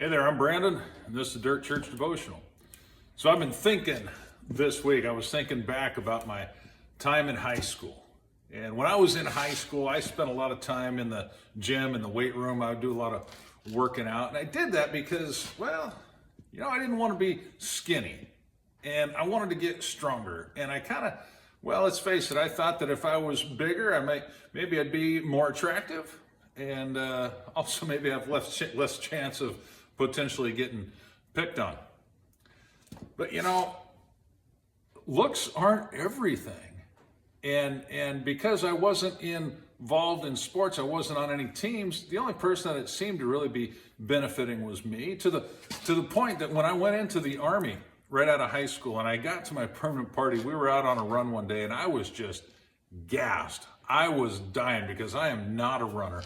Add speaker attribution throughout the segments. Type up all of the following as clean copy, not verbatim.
Speaker 1: Hey there, I'm Brandon, and this is Dirt Church Devotional. So I've been thinking this week, I was thinking back about my time in high school. And when I was in high school, I spent a lot of time in the gym, in the weight room. I would do a lot of working out. And I did that because, I didn't want to be skinny. And I wanted to get stronger. And I let's face it, I thought that if I was bigger, maybe I'd be more attractive. And also maybe have less chance of potentially getting picked on. But looks aren't everything. And because I wasn't involved in sports, I wasn't on any teams, the only person that it seemed to really be benefiting was me, to the point that when I went into the Army right out of high school and I got to my permanent party, we were out on a run one day and I was just gassed. I was dying because I am not a runner.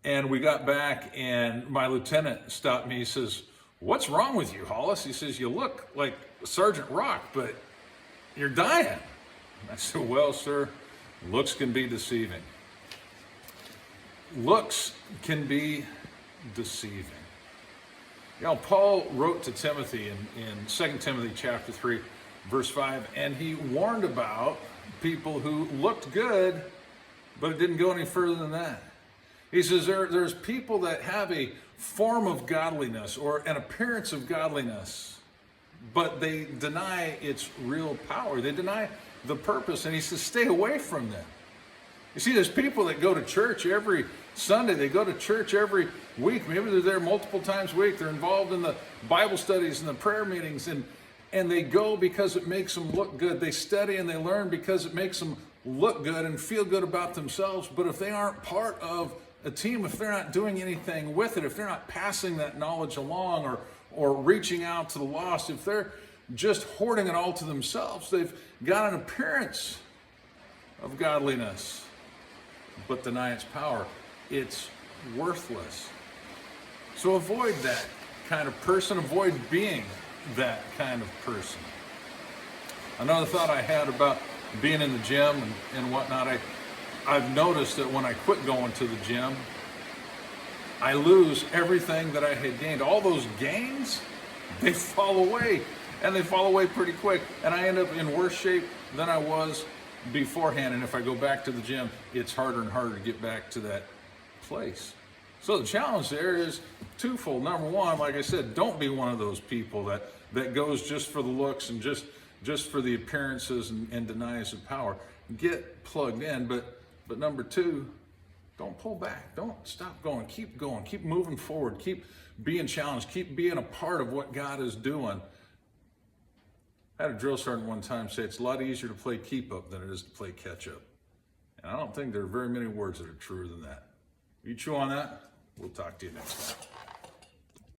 Speaker 1: And we got back and my lieutenant stopped me. He says, "What's wrong with you, Hollis?" He says, "You look like Sergeant Rock, but you're dying." I said, "Well, sir, looks can be deceiving." Looks can be deceiving. Paul wrote to Timothy in 2 Timothy chapter 3, verse 5, and he warned about people who looked good, but it didn't go any further than that. He says there's people that have a form of godliness or an appearance of godliness, but they deny its real power. They deny the purpose, and he says stay away from them. You see, there's people that go to church every Sunday. They go to church every week. Maybe they're there multiple times a week. They're involved in the Bible studies and the prayer meetings, and they go because it makes them look good. They study and they learn because it makes them look good and feel good about themselves. But if they aren't part of a team, if they're not doing anything with it, if they're not passing that knowledge along or reaching out to the lost, if they're just hoarding it all to themselves, they've got an appearance of godliness, but deny its power. It's worthless. So avoid that kind of person. Avoid being that kind of person. Another thought I had about being in the gym and whatnot, I've noticed that when I quit going to the gym, I lose everything that I had gained. All those gains, they fall away, and they fall away pretty quick. And I end up in worse shape than I was beforehand. And if I go back to the gym, it's harder and harder to get back to that place. So the challenge there is twofold. Number one, like I said, don't be one of those people that goes just for the looks and just for the appearances and denies the power. Get plugged in, but number two, don't pull back. Don't stop going. Keep moving forward. Keep being challenged. Keep being a part of what God is doing. I had a drill sergeant one time say it's a lot easier to play keep up than it is to play catch up. And I don't think there are very many words that are truer than that. You chew on that, we'll talk to you next time.